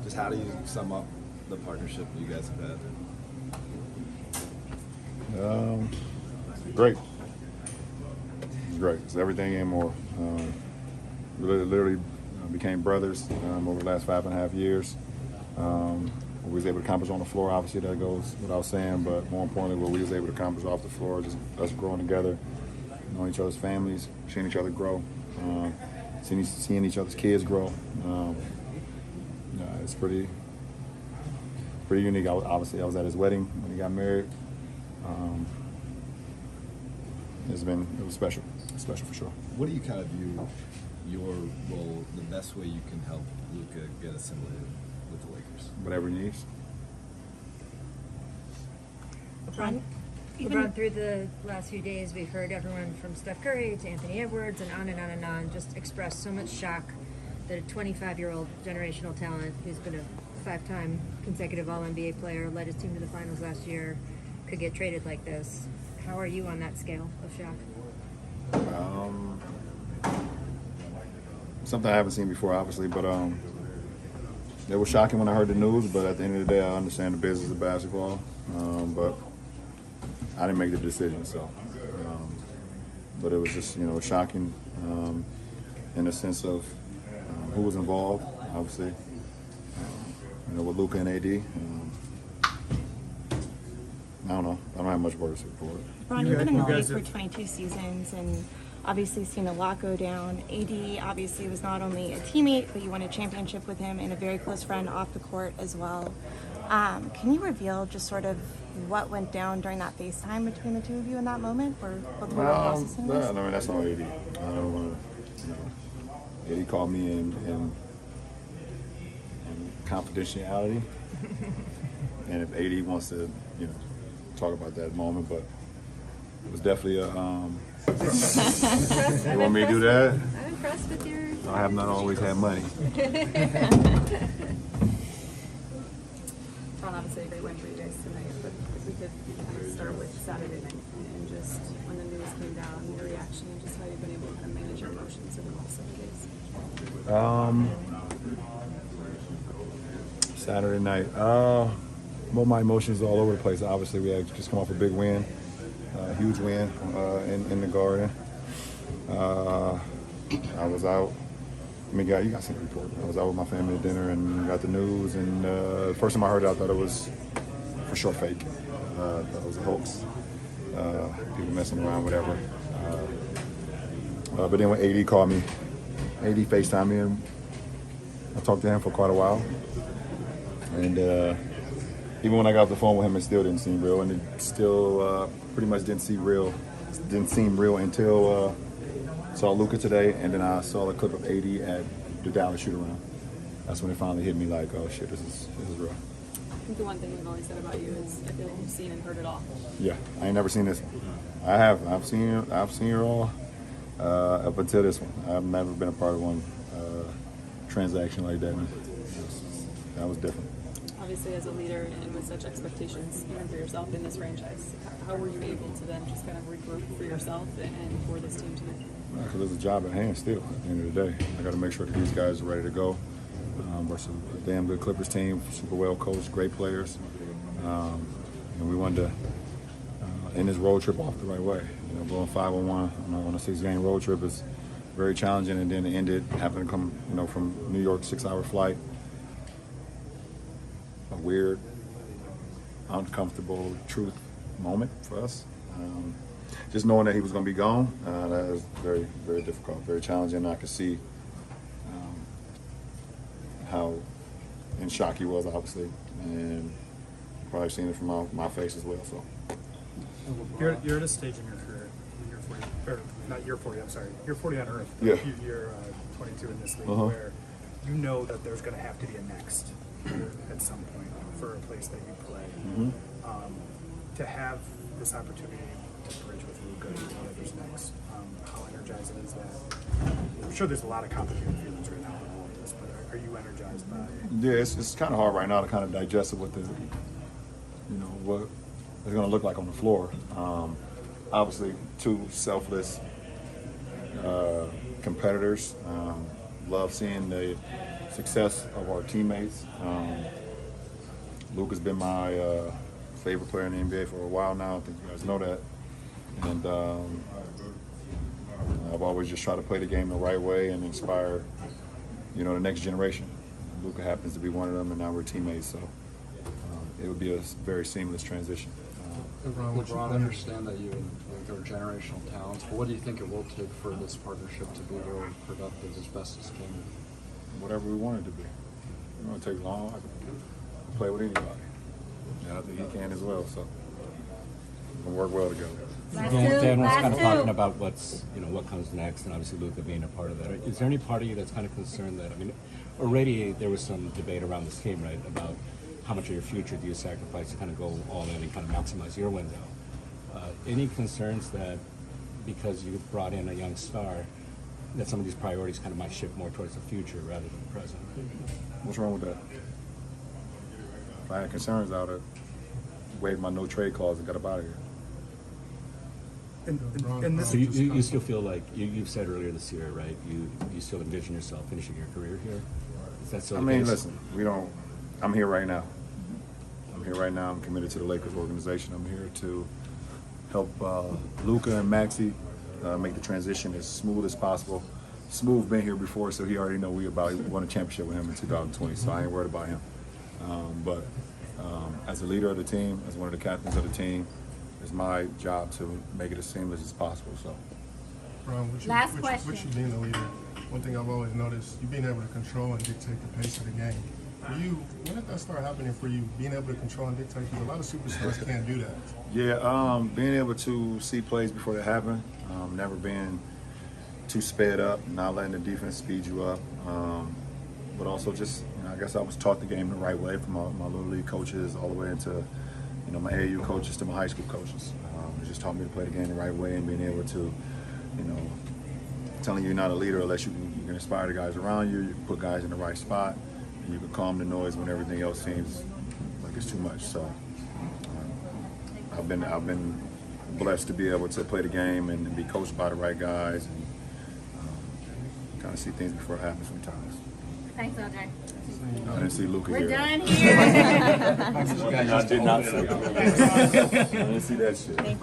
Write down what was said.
Just how do you sum up the partnership you guys have had? Great. It's great. It's everything and more. We literally became brothers over the last 5.5 years. What we was able to accomplish on the floor, obviously that goes without saying, but more importantly, what we was able to accomplish off the floor, just us growing together, knowing each other's families, seeing each other grow, seeing each other's kids grow. It's pretty unique. Obviously, I was at his wedding when he got married. It was special for sure. What do you kind of view your role, the best way you can help Luka get assimilated with the Lakers? Whatever he needs. LeBron, through the last few days, we've heard everyone from Steph Curry to Anthony Edwards and on and on and on just express so much shock that a 25-year-old generational talent who's been a 5-time consecutive All-NBA player, led his team to the finals last year, could get traded like this. How are you on that scale of shock? Something I haven't seen before, obviously, but it was shocking when I heard the news. But at the end of the day, I understand the business of basketball. But I didn't make the decision, so. But it was just, shocking in the sense of who was involved, obviously. With Luka and AD. I don't know. I don't have much more to say for it. Ron, you've been in the league for 22 seasons and obviously seen a lot go down. AD obviously was not only a teammate, but you won a championship with him and a very close friend off the court as well. Can you reveal just sort of what went down during that FaceTime between the two of you in that moment? Or what the processing was? I mean, that's not AD. I don't want to, AD called me in confidentiality. And if AD wants to, talk about that moment, but it was definitely a. You want me to do that? I'm impressed with your. I have not always had money. Ron, obviously a great win for you guys tonight, but if we could kind of start with Saturday night and just when the news came down, your reaction and just how you've been able to kind of manage your emotions over the last 7 days. Saturday night. Well, my emotions all over the place. Obviously, we had just come off a big win, huge win in the Garden. I was out. You got seen the report. I was out with my family at dinner and got the news. And the first time I heard it, I thought it was for sure fake. I thought it was a hoax. People messing around, whatever. But then when AD called me, AD FaceTimed me, and I talked to him for quite a while. And even when I got off the phone with him, it still didn't seem real, and it still pretty much didn't seem real until saw Luka today, and then I saw a clip of AD at the Dallas shoot-around. That's when it finally hit me like, oh shit, this is real. I think the one thing we've always said about you is I feel like you've seen and heard it all. Yeah, I ain't never seen this one. I have. I've seen it all up until this one. I've never been a part of one transaction like that. That was different. Obviously, as a leader and with such expectations even for yourself in this franchise, how were you able to then just kind of regroup for yourself and for this team tonight? Because there's a job at hand still at the end of the day. I got to make sure that these guys are ready to go versus a damn good Clippers team, super well coached, great players. And we wanted to end this road trip off the right way. Going 5-1 on a 6-game road trip is very challenging, and then to end it, having to come from New York, 6-hour flight. A weird, uncomfortable truth moment for us. Just knowing that he was going to be gone, that was very, very difficult, very challenging. I could see how in shock he was, obviously, and probably seen it from my face as well. So you're at a stage in your career, you're 40, or not you're 40. I'm sorry, you're 40 on Earth. Yeah. You're 22 in this league, where you know that there's going to have to be a next at some point for a place that you play. To have this opportunity to bridge with Luka and whatever's next, how energizing is that? I'm sure there's a lot of complicated feelings right now with all of this, but are you energized by it? yeah, it's kind of hard right now to kind of digest it, what it's going to look like on the floor. Obviously, two selfless competitors. Love seeing the success of our teammates. Luka's been my favorite player in the NBA for a while now. I think you guys know that. And I've always just tried to play the game the right way and inspire, the next generation. Luka happens to be one of them, and now we're teammates. So it would be a very seamless transition. LeBron, I understand that you and Luka are generational talents, but what do you think it will take for this partnership to be really productive as best as can? Whatever we want it to be. It won't take long. I can play with anybody. And I think he can as well. So we'll work well together. Dan was kind of talking about what comes next, and obviously Luka being a part of that. Is there any part of you that's kind of concerned that, already there was some debate around this team, right, about how much of your future do you sacrifice to kind of go all in and kind of maximize your window? Any concerns that because you brought in a young star, that some of these priorities kind of might shift more towards the future rather than the present? What's wrong with that? If I had concerns, I would have waived my no trade clause and got up out of here. And this So you still feel like, you've said earlier this year, right, you still envision yourself finishing your career here? Is that still the case? Listen, I'm here right now. I'm committed to the Lakers organization. I'm here to help Luka and Maxey make the transition as smooth as possible. Smooth been here before, so he already know we won a championship with him in 2020, so I ain't worried about him. But as a leader of the team, as one of the captains of the team, it's my job to make it as seamless as possible. So, Ron, with you being a leader, one thing I've always noticed, you being able to control and dictate the pace of the game. When did that start happening for you, being able to control and dictate? Because a lot of superstars can't do that. Yeah, being able to see plays before they happen, never being too sped up, not letting the defense speed you up, but also just, I guess I was taught the game the right way from my little league coaches all the way into, my AAU coaches to my high school coaches. It just taught me to play the game the right way and being able to, telling you you're not a leader unless you can inspire the guys around you, you can put guys in the right spot, and you can calm the noise when everything else seems like it's too much. So I've been blessed to be able to play the game and be coached by the right guys and kind of see things before it happens sometimes. Thanks, LJ. I didn't see Luka We're here. done here. I did not see it. I didn't see that shit.